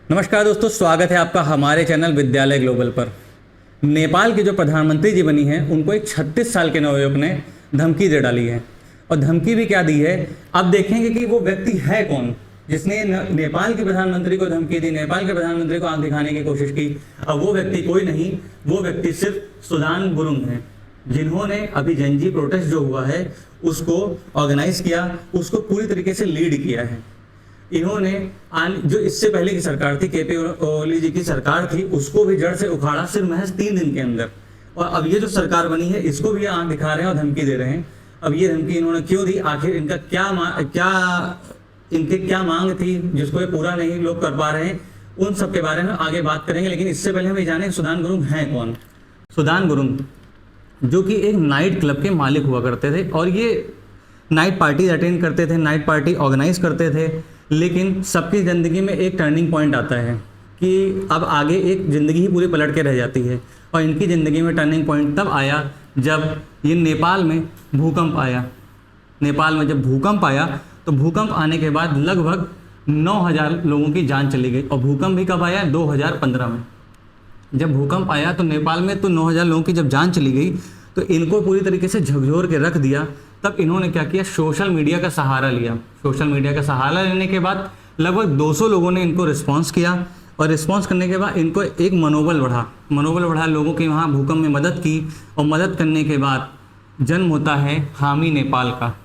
नमस्कार दोस्तों, स्वागत है आपका हमारे चैनल विद्यालय ग्लोबल पर। नेपाल के जो प्रधानमंत्री जी बनी हैं उनको एक 36 साल के नवयुवक ने धमकी दे डाली है। और धमकी भी क्या दी है, अब देखेंगे कि वो व्यक्ति है कौन जिसने नेपाल के प्रधानमंत्री को धमकी दी, नेपाल के प्रधानमंत्री को आंख दिखाने की कोशिश की। अब वो व्यक्ति कोई नहीं, वो व्यक्ति सिर्फ सुदान गुरुंग है, जिन्होंने अभी जनजी प्रोटेस्ट जो हुआ है उसको ऑर्गेनाइज किया, उसको पूरी तरीके से लीड किया है। इन्होंने जो इससे पहले की सरकार थी, केपी ओली जी की सरकार थी, उसको भी जड़ से उखाड़ा सिर्फ महज 3 दिन के अंदर। और अब ये जो सरकार बनी है इसको भी आंख दिखा रहे हैं और धमकी दे रहे हैं। अब ये धमकी इन्होंने क्यों दी, आखिर इनका क्या मांग थी जिसको ये पूरा नहीं लोग कर पा रहे हैं, उन सब के बारे में आगे बात करेंगे। लेकिन इससे पहले हम ये जाने सुदान गुरुंग हैं कौन। सुदान गुरुंग जो कि एक नाइट क्लब के मालिक हुआ करते थे और ये नाइट पार्टी अटेंड करते थे, नाइट पार्टी ऑर्गेनाइज करते थे। लेकिन सबकी ज़िंदगी में एक टर्निंग पॉइंट आता है कि अब आगे एक ज़िंदगी ही पूरी पलट के रह जाती है। और इनकी ज़िंदगी में टर्निंग पॉइंट तब आया जब ये नेपाल में भूकंप आया। नेपाल में जब भूकंप आया तो भूकंप आने के बाद लगभग 9,000 लोगों की जान चली गई। और भूकंप भी कब आया, 2015 में जब भूकंप आया तो नेपाल में तो 9,000 लोगों की जब जान चली गई तो इनको पूरी तरीके से झकझोर के रख दिया। तब इन्होंने क्या किया, सोशल मीडिया का सहारा लिया। सोशल मीडिया का सहारा लेने के बाद लगभग 200 लोगों ने इनको रिस्पांस किया और रिस्पांस करने के बाद इनको एक मनोबल बढ़ा, लोगों की वहाँ भूकंप में मदद की। और मदद करने के बाद जन्म होता है हामी नेपाल का।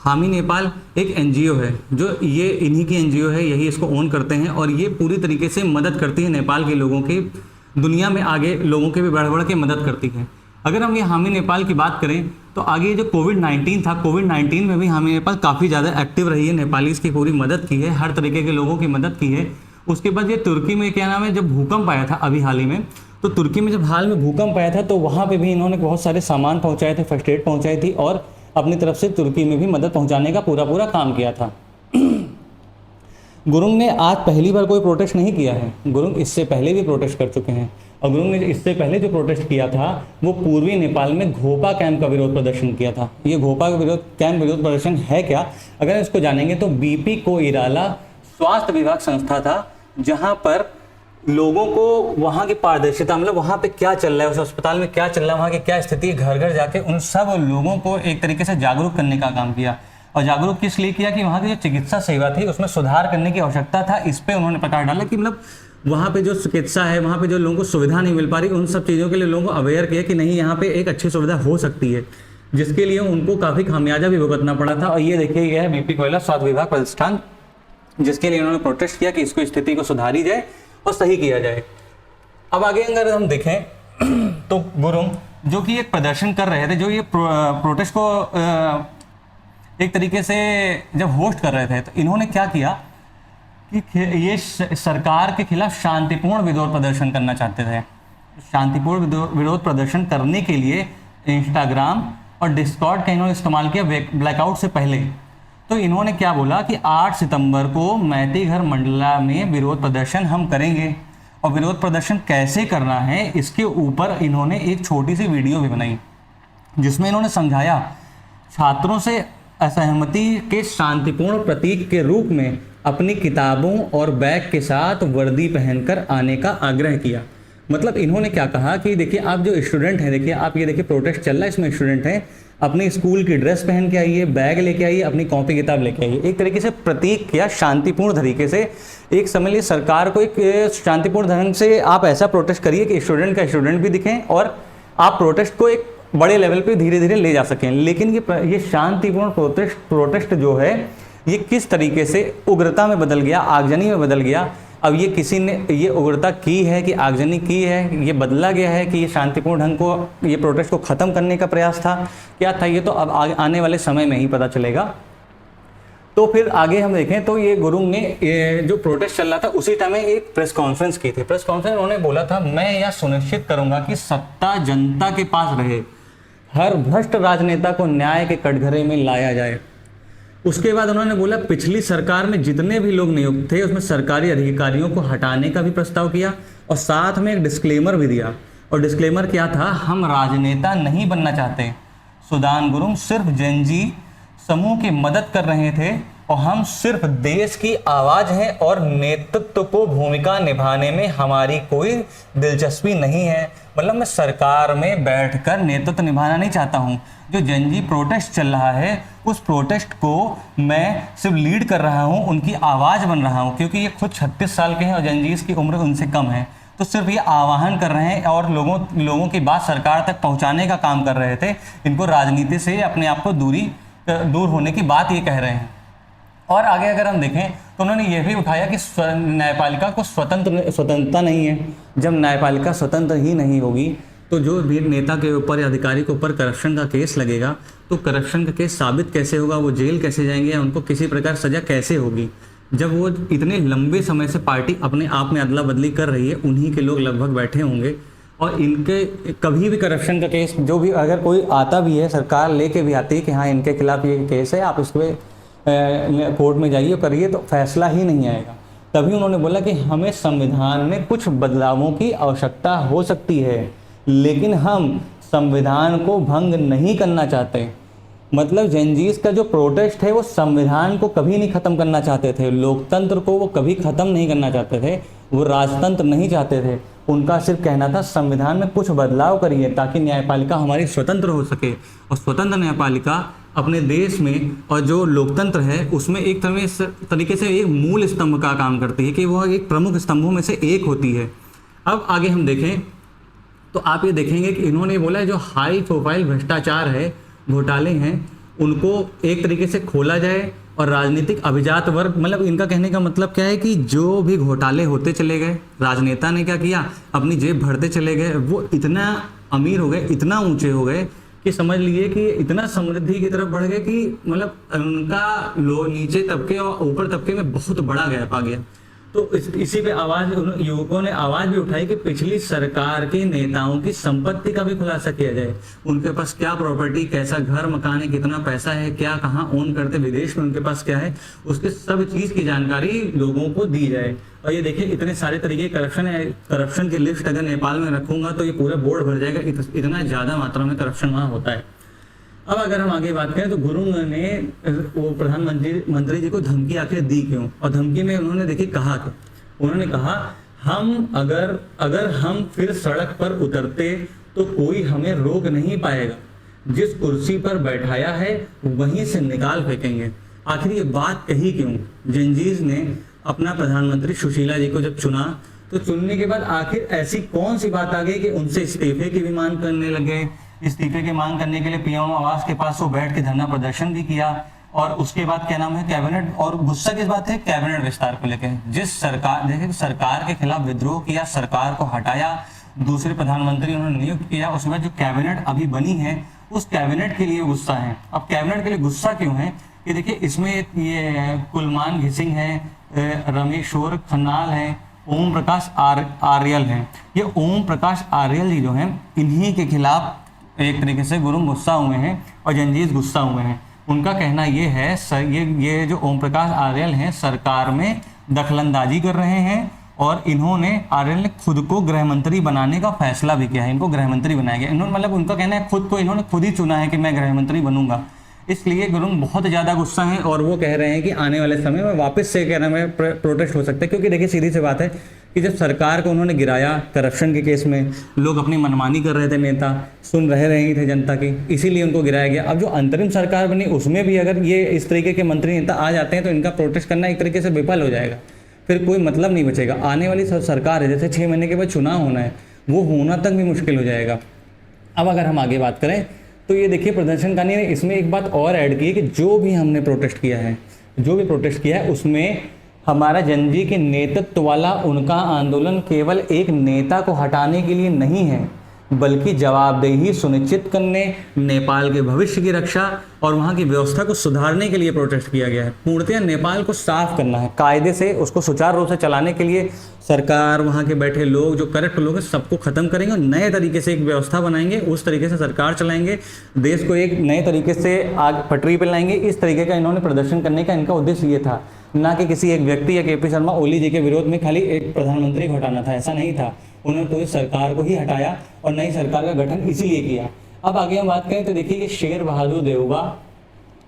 हामी नेपाल एक NGO है, जो ये इन्हीं की NGO है, यही इसको ओन करते हैं और ये पूरी तरीके से मदद करती है नेपाल के लोगों की, दुनिया में आगे लोगों के भी बढ़ बढ़ के मदद करती है। अगर हम ये हामी नेपाल की बात करें तो आगे जो कोविड-19 था, कोविड-19 में भी हामी नेपाल काफ़ी ज़्यादा एक्टिव रही है, नेपालीज़ की पूरी मदद की है, हर तरीके के लोगों की मदद की है। उसके बाद ये तुर्की में क्या नाम है, जब भूकंप आया था अभी हाल ही में, तो तुर्की में जब हाल में भूकंप आया था तो वहाँ पे भी इन्होंने बहुत सारे सामान पहुँचाए थे, फर्स्ट एड पहुँचाई थी और अपनी तरफ से तुर्की में भी मदद पहुँचाने का पूरा काम किया था। गुरुंग ने आज पहली बार कोई प्रोटेस्ट नहीं किया है, गुरुंग इससे पहले भी प्रोटेस्ट कर चुके हैं। और गुरुंग ने इससे पहले जो प्रोटेस्ट किया था वो पूर्वी नेपाल में घोपा कैंप का विरोध प्रदर्शन किया था। ये घोपा कैंप विरोध प्रदर्शन है क्या, अगर इसको जानेंगे तो BP कोइराला स्वास्थ्य विभाग संस्था था, जहां पर लोगों को वहां की पारदर्शिता, मतलब वहां पे क्या चल रहा है, उस अस्पताल में क्या चल रहा है, वहां की क्या स्थिति है, घर घर जाके उन सब लोगों को एक तरीके से जागरूक करने का काम किया। और जागरूक किस लिए किया कि वहाँ की जो चिकित्सा सेवा थी उसमें सुधार करने की आवश्यकता था। इस पे उन्होंने प्रकाश डाला कि मतलब वहाँ पे जो चिकित्सा है, वहाँ पे जो लोगों को सुविधा नहीं मिल पा रही, उन सब चीज़ों के लिए लोगों को अवेयर किया कि नहीं, यहाँ पे एक अच्छी सुविधा हो सकती है, जिसके लिए उनको काफ़ी खामियाजा भी भुगतना पड़ा था। और ये देखिए, यह है BP कोइराला स्वास्थ्य विभाग प्रतिष्ठान, जिसके लिए उन्होंने प्रोटेस्ट किया कि इसको स्थिति को सुधारी जाए और सही किया जाए। अब आगे अगर हम देखें तो गुरुंग जो कि एक प्रदर्शन कर रहे थे, जो ये प्रोटेस्ट को एक तरीके से जब होस्ट कर रहे थे, तो इन्होंने क्या किया कि ये सरकार के खिलाफ शांतिपूर्ण विरोध प्रदर्शन करना चाहते थे। शांतिपूर्ण विरोध प्रदर्शन करने के लिए इंस्टाग्राम और डिस्कॉर्ड का इन्होंने इस्तेमाल किया ब्लैकआउट से पहले। तो इन्होंने क्या बोला कि 8 सितंबर को मैतीघर मंडला में विरोध प्रदर्शन हम करेंगे। और विरोध प्रदर्शन कैसे करना है इसके ऊपर इन्होंने एक छोटी सी वीडियो भी बनाई, जिसमें इन्होंने समझाया छात्रों से असहमति के शांतिपूर्ण प्रतीक के रूप में अपनी किताबों और बैग के साथ वर्दी पहनकर आने का आग्रह किया। मतलब इन्होंने क्या कहा कि देखिए, आप जो स्टूडेंट हैं, देखिए आप ये देखिए प्रोटेस्ट चल रहा है, इसमें स्टूडेंट हैं, अपनी स्कूल की ड्रेस पहन के आइए, बैग लेके आइए, अपनी कॉपी किताब लेके आइए। एक तरीके से प्रतीक किया शांतिपूर्ण तरीके से। एक समझ लीजिए सरकार को एक शांतिपूर्ण ढंग से आप ऐसा प्रोटेस्ट करिए कि स्टूडेंट का स्टूडेंट भी दिखें और आप प्रोटेस्ट को एक बड़े लेवल पे धीरे धीरे ले जा सकें। लेकिन ये शांतिपूर्ण प्रोटेस्ट जो है ये किस तरीके से उग्रता में बदल गया, आगजनी में बदल गया। अब ये किसी ने ये उग्रता की है कि आगजनी की है, ये बदला गया है कि ये शांतिपूर्ण ढंग को, ये प्रोटेस्ट को ख़त्म करने का प्रयास था, क्या था, ये तो अब आने वाले समय में ही पता चलेगा। तो फिर आगे हम देखें तो ये गुरुंग ने ये जो प्रोटेस्ट चल रहा था उसी टाइम में एक प्रेस कॉन्फ्रेंस की थी। प्रेस कॉन्फ्रेंस उन्होंने बोला था, मैं यह सुनिश्चित करूंगा कि सत्ता जनता के पास रहे, हर भ्रष्ट राजनेता को न्याय के कटघरे में लाया जाए। उसके बाद उन्होंने बोला, पिछली सरकार में जितने भी लोग नियुक्त थे उसमें सरकारी अधिकारियों को हटाने का भी प्रस्ताव किया और साथ में एक डिस्क्लेमर भी दिया। और डिस्क्लेमर क्या था, हम राजनेता नहीं बनना चाहते। सुदान गुरुंग सिर्फ जनजी समूह की मदद कर रहे थे और हम सिर्फ देश की आवाज हैं और नेतृत्व को भूमिका निभाने में हमारी कोई दिलचस्पी नहीं है। मतलब मैं सरकार में बैठकर नेतृत्व निभाना नहीं चाहता हूं। जो जनजी प्रोटेस्ट चल रहा है उस प्रोटेस्ट को मैं सिर्फ लीड कर रहा हूं, उनकी आवाज़ बन रहा हूं, क्योंकि ये खुद 36 साल के हैं और जनजीज की उम्र उनसे कम है। तो सिर्फ ये आह्वान कर रहे हैं और लोगों की बात सरकार तक पहुंचाने का काम कर रहे थे। इनको राजनीति से अपने आप को दूर होने की बात ये कह रहे हैं। और आगे अगर हम देखें तो उन्होंने ये भी उठाया कि न्यायपालिका को स्वतंत्रता नहीं है। जब न्यायपालिका स्वतंत्र ही नहीं होगी तो जो भी नेता के ऊपर या अधिकारी के ऊपर करप्शन का केस लगेगा तो करप्शन का केस साबित कैसे होगा, वो जेल कैसे जाएंगे या उनको किसी प्रकार सजा कैसे होगी। जब वो इतने लंबे समय से पार्टी अपने आप में अदला बदली कर रही है, उन्हीं के लोग लगभग बैठे होंगे और इनके कभी भी करप्शन का केस जो भी अगर कोई आता भी है, सरकार लेके भी आती है कि हाँ इनके खिलाफ ये केस है, आप इस पर कोर्ट में जाइए करिए, तो फैसला ही नहीं आएगा। तभी उन्होंने बोला कि हमें संविधान में कुछ बदलावों की आवश्यकता हो सकती है, लेकिन हम संविधान को भंग नहीं करना चाहते। मतलब जनजीज का जो प्रोटेस्ट है वो संविधान को कभी नहीं ख़त्म करना चाहते थे, लोकतंत्र को वो कभी ख़त्म नहीं करना चाहते थे, वो राजतंत्र नहीं चाहते थे। उनका सिर्फ कहना था संविधान में कुछ बदलाव करिए ताकि न्यायपालिका हमारी स्वतंत्र हो सके। और स्वतंत्र न्यायपालिका अपने देश में और जो लोकतंत्र है उसमें एक तरीके से एक मूल स्तंभ का काम करती है कि वह एक प्रमुख स्तंभों में से एक होती है। अब आगे हम देखें तो आप ये देखेंगे कि इन्होंने बोला है जो हाई प्रोफाइल भ्रष्टाचार है, घोटाले हैं, उनको एक तरीके से खोला जाए और राजनीतिक अभिजात वर्ग, मतलब इनका कहने का मतलब क्या है कि जो भी घोटाले होते चले गए, राजनेता ने क्या किया, अपनी जेब भरते चले गए, वो इतना अमीर हो गए, इतना ऊंचे हो गए कि समझ लिए कि इतना समृद्धि की तरफ बढ़ गए कि मतलब उनका नीचे तबके और ऊपर तबके में बहुत बड़ा गैप आ गया। तो इसी पे युवकों ने आवाज भी उठाई कि पिछली सरकार के नेताओं की संपत्ति का भी खुलासा किया जाए। उनके पास क्या प्रॉपर्टी, कैसा घर मकान है, कितना पैसा है, क्या कहाँ ओन करते, विदेश में उनके पास क्या है, उसके सब चीज की जानकारी लोगों को दी जाए। और ये देखिए इतने सारे तरीके करप्शन की लिस्ट अगर नेपाल में रखूंगा तो ये पूरा बोर्ड भर जाएगा, इतना ज्यादा मात्रा में करप्शन वहाँ होता है। अब अगर हम आगे बात करें तो गुरुंग ने वो प्रधानमंत्री जी को धमकी आखिर दी क्यों, और धमकी में उन्होंने देखिए कहा कि उन्होंने कहा हम अगर हम फिर सड़क पर उतरते तो कोई हमें रोक नहीं पाएगा, जिस कुर्सी पर बैठाया है वहीं से निकाल फेंकेंगे। आखिर ये बात कही क्यों? जनजीज ने अपना प्रधानमंत्री सुशीला जी को जब चुना तो चुनने के बाद आखिर ऐसी कौन सी बात आ गई कि उनसे इस्तीफे की भी मांग करने लगे। इस्तीफे की मांग करने के लिए पीएम आवास के पास वो बैठ के धरना प्रदर्शन भी किया और उसके बाद क्या नाम है कैबिनेट, और गुस्सा किस बात है, कैबिनेट विस्तार को लेकर। जिस सरकार देखिए सरकार के खिलाफ विद्रोह किया, सरकार को हटाया, दूसरे प्रधानमंत्री उन्होंने नियुक्त किया, उसके बाद जो कैबिनेट अभी बनी है उस कैबिनेट के लिए गुस्सा है। अब कैबिनेट के लिए गुस्सा क्यों है कि देखिए इसमें ये कुलमान घिसिंग है, रमेश्वर खन्नाल है, ओम प्रकाश आर्यल है। ये ओम प्रकाश आर्यल जी जो हैं इन्हीं के खिलाफ एक तरीके से गुरुंग गुस्सा हुए हैं और जनजीज गुस्सा हुए हैं। उनका कहना ये है ये जो ओम प्रकाश आर्यल हैं सरकार में दखलंदाजी कर रहे हैं और आर्यल ने खुद को गृह मंत्री बनाने का फैसला भी किया है। इनको गृह मंत्री बनाया गया, इन्होंने मतलब उनका कहना है इन्होंने खुद ही चुना है कि मैं गृह मंत्री बनूंगा। इसलिए गुरुंग बहुत ज़्यादा गुस्सा है और वो कह रहे हैं कि आने वाले समय में वापस से कह रहे हैं प्रोटेस्ट हो सकता है। क्योंकि देखिए सीधी सी बात है कि जब सरकार को उन्होंने गिराया करप्शन के केस में, लोग अपनी मनमानी कर रहे थे, नेता सुन रहे थे जनता की, इसीलिए उनको गिराया गया। अब जो अंतरिम सरकार बनी उसमें भी अगर ये इस तरीके के मंत्री नेता आ जाते हैं तो इनका प्रोटेस्ट करना एक तरीके से विफल हो जाएगा, फिर कोई मतलब नहीं बचेगा। आने वाली सरकार है, जैसे 6 महीने के बाद चुनाव होना है, वो होना तक भी मुश्किल हो जाएगा। अब अगर हम आगे बात करें तो ये देखिए प्रदर्शनकारी ने इसमें एक बात और ऐड की है कि जो भी प्रोटेस्ट किया है उसमें हमारा जनजी के नेतृत्व वाला उनका आंदोलन केवल एक नेता को हटाने के लिए नहीं है, बल्कि जवाबदेही सुनिश्चित करने, नेपाल के भविष्य की रक्षा और वहाँ की व्यवस्था को सुधारने के लिए प्रोटेस्ट किया गया है। पूर्णतः नेपाल को साफ करना है, कायदे से उसको सुचारू रूप से चलाने के लिए सरकार, वहाँ के बैठे लोग, जो करप्ट लोग हैं, सबको खत्म करेंगे और नए तरीके से एक व्यवस्था बनाएंगे, उस तरीके से सरकार चलाएंगे, देश को एक नए तरीके से आग पटरी पर लाएंगे। इस तरीके का इन्होंने प्रदर्शन करने का इनका उद्देश्य ये था, ना कि किसी एक व्यक्ति या केपी शर्मा ओली जी के विरोध में खाली एक प्रधानमंत्री को हटाना था, ऐसा नहीं था। उन्होंने पूरी सरकार को ही हटाया और नई सरकार का गठन इसीलिए किया। अब आगे हम बात करें तो देखिए कि शेर बहादुर देउबा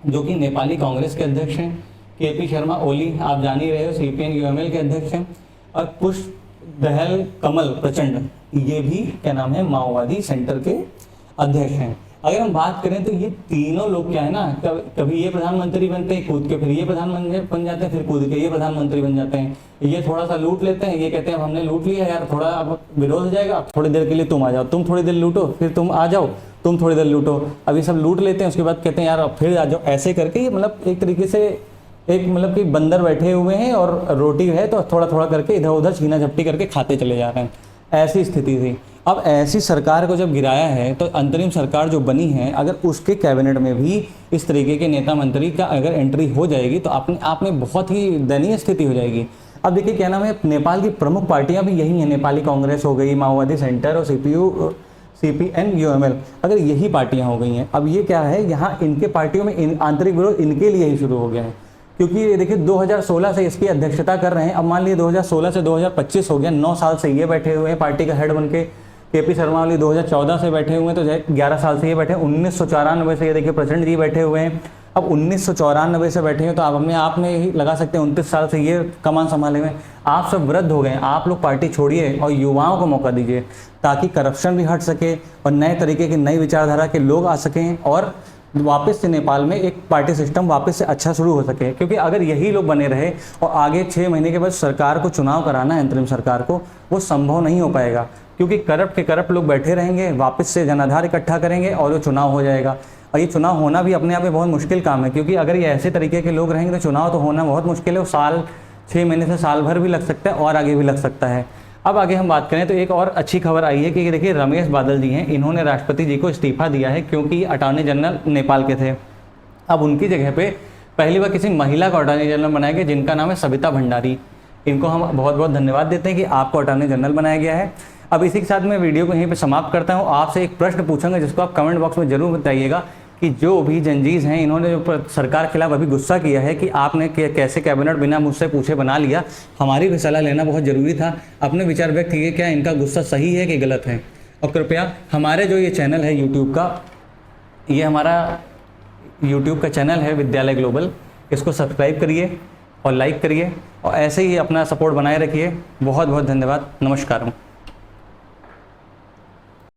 जो कि नेपाली कांग्रेस के अध्यक्ष हैं, केपी शर्मा ओली आप जान ही रहे हो सीपीएन यूएमएल के अध्यक्ष हैं, और पुष्प दहल कमल प्रचंड ये भी क्या नाम है माओवादी सेंटर के अध्यक्ष हैं। अगर हम बात करें तो ये तीनों लोग क्या है ना, कभी ये प्रधानमंत्री बनते हैं कूद के, फिर ये प्रधानमंत्री बन जाते हैं, फिर कूद के ये प्रधानमंत्री बन जाते हैं। ये थोड़ा सा लूट लेते हैं, ये कहते हैं अब हमने लूट लिया यार, थोड़ा अब विरोध हो जाएगा, अब थोड़ी देर के लिए तुम आ जाओ, तुम थोड़ी देर लूटो, फिर तुम आ जाओ, तुम थोड़ी देर लूटो। अब ये सब लूट लेते हैं, उसके बाद कहते हैं यार अब फिर आ जाओ। ऐसे करके ये मतलब एक तरीके से एक मतलब कि बंदर बैठे हुए हैं और रोटी है तो थोड़ा थोड़ा करके इधर उधर छीना झपटी करके खाते चले जा रहे हैं, ऐसी स्थिति थी। अब ऐसी सरकार को जब गिराया है तो अंतरिम सरकार जो बनी है, अगर उसके कैबिनेट में भी इस तरीके के नेता मंत्री का अगर एंट्री हो जाएगी तो अपने आप में बहुत ही दयनीय स्थिति हो जाएगी। अब देखिए क्या नाम है, नेपाल की प्रमुख पार्टियां भी यही हैं, नेपाली कांग्रेस हो गई, माओवादी सेंटर और सीपीएन यूएमएल, अगर यही पार्टियां हो गई हैं। अब ये क्या है, यहाँ इनके पार्टियों में आंतरिक विरोध इनके लिए ही शुरू हो गया है, क्योंकि देखिए 2016 से इसकी अध्यक्षता कर रहे हैं। अब मान लीजिए 2016 से 2025 हो गया, 9 साल से ये बैठे हुए हैं पार्टी का हेड बन के। केपी शर्मा ओली 2014 से बैठे हुए हैं तो 11 साल से ये बैठे हैं। 1994 से ये देखिए प्रचंड जी बैठे हुए हैं। अब 1994 से बैठे हैं तो आप अपने आप में ही लगा सकते हैं 29 साल से ये कमान संभाले हुए हैं। आप सब वृद्ध हो गए हैं, आप लोग पार्टी छोड़िए और युवाओं को मौका दीजिए ताकि करप्शन भी हट सके और नए तरीके की नई विचारधारा के लोग आ सकें और वापस से नेपाल में एक पार्टी सिस्टम वापस से अच्छा शुरू हो सके। क्योंकि अगर यही लोग बने रहे और आगे 6 महीने के बाद सरकार को चुनाव कराना है, अंतरिम सरकार को, वो संभव नहीं हो पाएगा, क्योंकि करप्ट के करप्ट लोग बैठे रहेंगे, वापस से जनाधार इकट्ठा करेंगे और वो चुनाव हो जाएगा। और ये चुनाव होना भी अपने आप में बहुत मुश्किल काम है, क्योंकि अगर ये ऐसे तरीके के लोग रहेंगे तो चुनाव तो होना बहुत मुश्किल है। वो साल 6 महीने से साल भर भी लग सकता है और आगे भी लग सकता है। अब आगे हम बात करें तो एक और अच्छी खबर आई है कि देखिए रमेश बादल जी हैं, इन्होंने राष्ट्रपति जी को इस्तीफा दिया है क्योंकि अटॉर्नी जनरल नेपाल के थे। अब उनकी जगह पे पहली बार किसी महिला को अटॉर्नी जनरल बनाया गया जिनका नाम है सविता भंडारी। इनको हम बहुत बहुत धन्यवाद देते हैं कि आपको अटॉर्नी जनरल बनाया गया है। अब इसी के साथ मैं वीडियो को यहीं पे समाप्त करता हूँ। आपसे एक प्रश्न पूछूंगा जिसको आप कमेंट बॉक्स में जरूर बताइएगा कि जो भी जंजीज हैं इन्होंने जो सरकार के खिलाफ अभी गुस्सा किया है कि आपने कैसे कैबिनेट बिना मुझसे पूछे बना लिया, हमारी भी सलाह लेना बहुत ज़रूरी था। अपने विचार व्यक्त किए, क्या इनका गुस्सा सही है कि गलत है। और कृपया हमारे जो ये चैनल है यूट्यूब का, ये हमारा यूट्यूब का चैनल है विद्यालय ग्लोबल, इसको सब्सक्राइब करिए और लाइक करिए और ऐसे ही अपना सपोर्ट बनाए रखिए। बहुत बहुत धन्यवाद। नमस्कार।